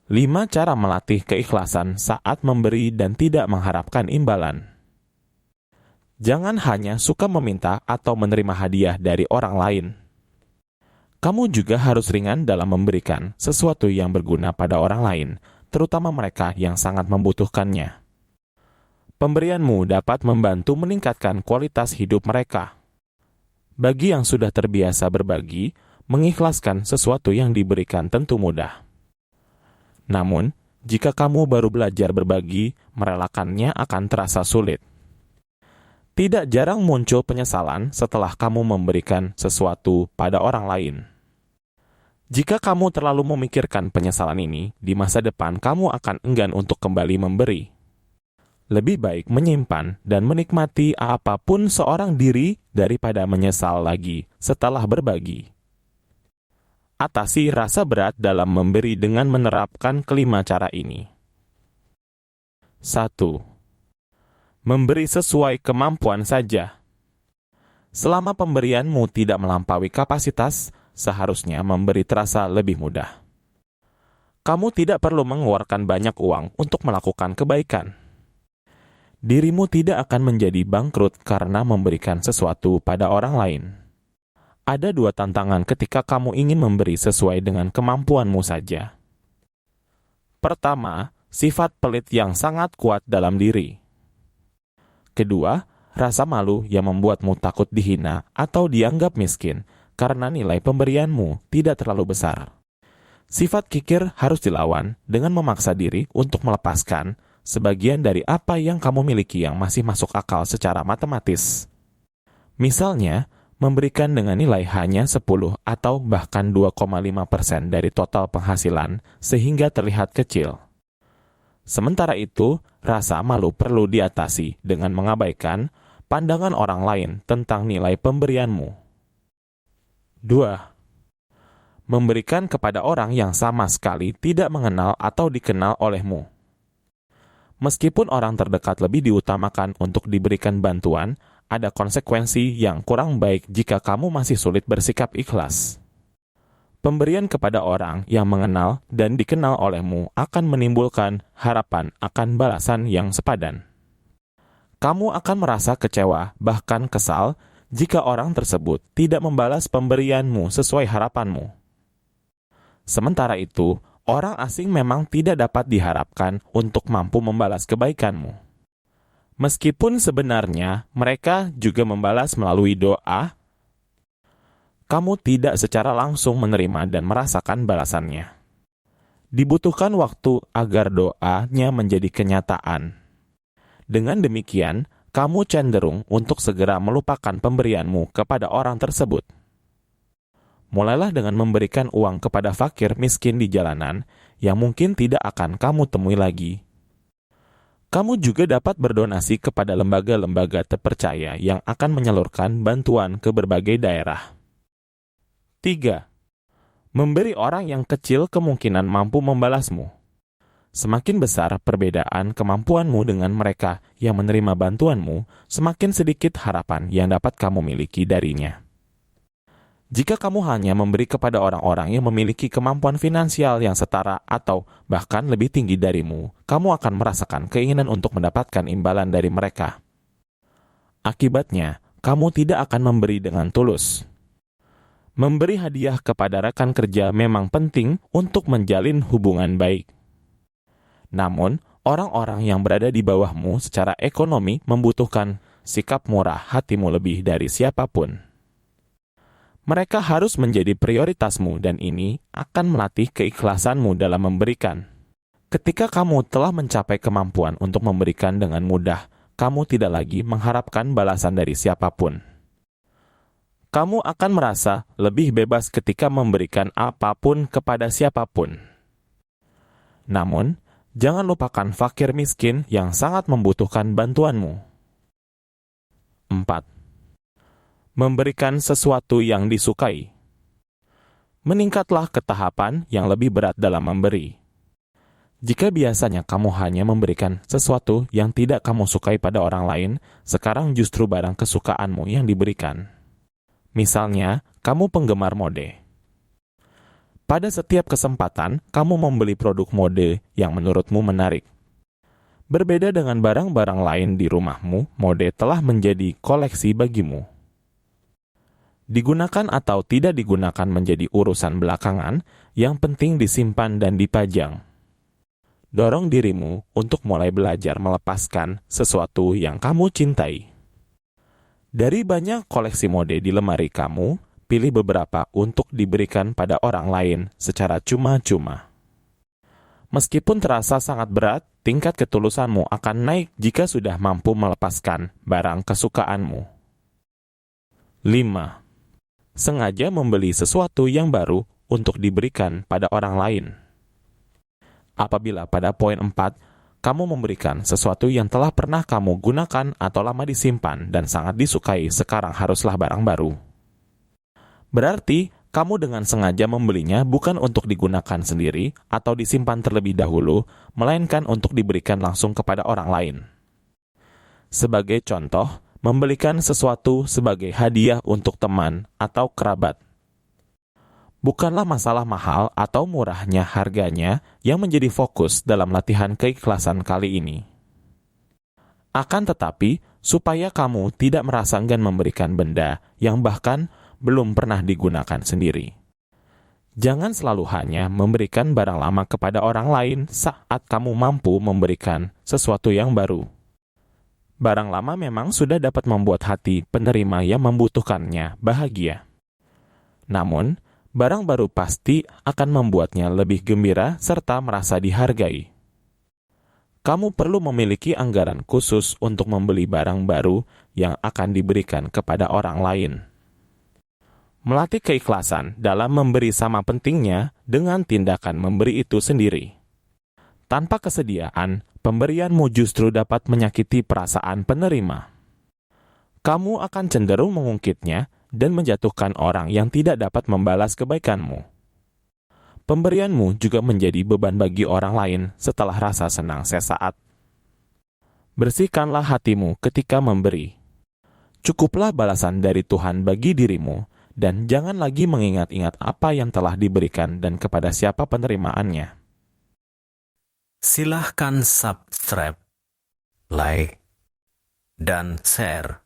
5 cara melatih keikhlasan saat memberi dan tidak mengharapkan imbalan. Jangan hanya suka meminta atau menerima hadiah dari orang lain. Kamu juga harus ringan dalam memberikan sesuatu yang berguna pada orang lain, terutama mereka yang sangat membutuhkannya. Pemberianmu dapat membantu meningkatkan kualitas hidup mereka. Bagi yang sudah terbiasa berbagi, mengikhlaskan sesuatu yang diberikan tentu mudah. Namun, jika kamu baru belajar berbagi, merelakannya akan terasa sulit. Tidak jarang muncul penyesalan setelah kamu memberikan sesuatu pada orang lain. Jika kamu terlalu memikirkan penyesalan ini, di masa depan kamu akan enggan untuk kembali memberi. Lebih baik menyimpan dan menikmati apapun seorang diri daripada menyesal lagi setelah berbagi. Atasi rasa berat dalam memberi dengan menerapkan kelima cara ini. 1. Memberi sesuai kemampuan saja. Selama pemberianmu tidak melampaui kapasitas, seharusnya memberi terasa lebih mudah. Kamu tidak perlu mengeluarkan banyak uang untuk melakukan kebaikan. Dirimu tidak akan menjadi bangkrut karena memberikan sesuatu pada orang lain. Ada 2 tantangan ketika kamu ingin memberi sesuai dengan kemampuanmu saja. Pertama, sifat pelit yang sangat kuat dalam diri. Kedua, rasa malu yang membuatmu takut dihina atau dianggap miskin karena nilai pemberianmu tidak terlalu besar. Sifat kikir harus dilawan dengan memaksa diri untuk melepaskan sebagian dari apa yang kamu miliki yang masih masuk akal secara matematis. Misalnya, memberikan dengan nilai hanya 10 atau bahkan 2,5% dari total penghasilan sehingga terlihat kecil. Sementara itu, rasa malu perlu diatasi dengan mengabaikan pandangan orang lain tentang nilai pemberianmu. 2. Memberikan kepada orang yang sama sekali tidak mengenal atau dikenal olehmu. Meskipun orang terdekat lebih diutamakan untuk diberikan bantuan, ada konsekuensi yang kurang baik jika kamu masih sulit bersikap ikhlas. Pemberian kepada orang yang mengenal dan dikenal olehmu akan menimbulkan harapan akan balasan yang sepadan. Kamu akan merasa kecewa, bahkan kesal, jika orang tersebut tidak membalas pemberianmu sesuai harapanmu. Sementara itu, orang asing memang tidak dapat diharapkan untuk mampu membalas kebaikanmu. Meskipun sebenarnya mereka juga membalas melalui doa, kamu tidak secara langsung menerima dan merasakan balasannya. Dibutuhkan waktu agar doanya menjadi kenyataan. Dengan demikian, kamu cenderung untuk segera melupakan pemberianmu kepada orang tersebut. Mulailah dengan memberikan uang kepada fakir miskin di jalanan yang mungkin tidak akan kamu temui lagi. Kamu juga dapat berdonasi kepada lembaga-lembaga terpercaya yang akan menyalurkan bantuan ke berbagai daerah. 3. Memberi orang yang kecil kemungkinan mampu membalasmu. Semakin besar perbedaan kemampuanmu dengan mereka yang menerima bantuanmu, semakin sedikit harapan yang dapat kamu miliki darinya. Jika kamu hanya memberi kepada orang-orang yang memiliki kemampuan finansial yang setara atau bahkan lebih tinggi darimu, kamu akan merasakan keinginan untuk mendapatkan imbalan dari mereka. Akibatnya, kamu tidak akan memberi dengan tulus. Memberi hadiah kepada rekan kerja memang penting untuk menjalin hubungan baik. Namun, orang-orang yang berada di bawahmu secara ekonomi membutuhkan sikap murah hatimu lebih dari siapapun. Mereka harus menjadi prioritasmu dan ini akan melatih keikhlasanmu dalam memberikan. Ketika kamu telah mencapai kemampuan untuk memberikan dengan mudah, kamu tidak lagi mengharapkan balasan dari siapapun. Kamu akan merasa lebih bebas ketika memberikan apapun kepada siapapun. Namun, jangan lupakan fakir miskin yang sangat membutuhkan bantuanmu. 4. Memberikan sesuatu yang disukai. Meningkatlah ke tahapan yang lebih berat dalam memberi. Jika biasanya kamu hanya memberikan sesuatu yang tidak kamu sukai pada orang lain, sekarang justru barang kesukaanmu yang diberikan. Misalnya, kamu penggemar mode. Pada setiap kesempatan, kamu membeli produk mode yang menurutmu menarik. Berbeda dengan barang-barang lain di rumahmu, mode telah menjadi koleksi bagimu. Digunakan atau tidak digunakan menjadi urusan belakangan, yang penting disimpan dan dipajang. Dorong dirimu untuk mulai belajar melepaskan sesuatu yang kamu cintai. Dari banyak koleksi mode di lemari kamu, pilih beberapa untuk diberikan pada orang lain secara cuma-cuma. Meskipun terasa sangat berat, tingkat ketulusanmu akan naik jika sudah mampu melepaskan barang kesukaanmu. 5. Sengaja membeli sesuatu yang baru untuk diberikan pada orang lain. Apabila pada poin 4, kamu memberikan sesuatu yang telah pernah kamu gunakan atau lama disimpan dan sangat disukai sekarang haruslah barang baru. Berarti, kamu dengan sengaja membelinya bukan untuk digunakan sendiri atau disimpan terlebih dahulu, melainkan untuk diberikan langsung kepada orang lain. Sebagai contoh, membelikan sesuatu sebagai hadiah untuk teman atau kerabat. Bukanlah masalah mahal atau murahnya harganya yang menjadi fokus dalam latihan keikhlasan kali ini. Akan tetapi, supaya kamu tidak merasa enggan memberikan benda yang bahkan belum pernah digunakan sendiri. Jangan selalu hanya memberikan barang lama kepada orang lain saat kamu mampu memberikan sesuatu yang baru. Barang lama memang sudah dapat membuat hati penerima yang membutuhkannya bahagia. Namun, barang baru pasti akan membuatnya lebih gembira serta merasa dihargai. Kamu perlu memiliki anggaran khusus untuk membeli barang baru yang akan diberikan kepada orang lain. Melatih keikhlasan dalam memberi sama pentingnya dengan tindakan memberi itu sendiri. Tanpa kesediaan, pemberianmu justru dapat menyakiti perasaan penerima. Kamu akan cenderung mengungkitnya dan menjatuhkan orang yang tidak dapat membalas kebaikanmu. Pemberianmu juga menjadi beban bagi orang lain setelah rasa senang sesaat. Bersihkanlah hatimu ketika memberi. Cukuplah balasan dari Tuhan bagi dirimu, dan jangan lagi mengingat-ingat apa yang telah diberikan dan kepada siapa penerimaannya. Silahkan subscribe, like, dan share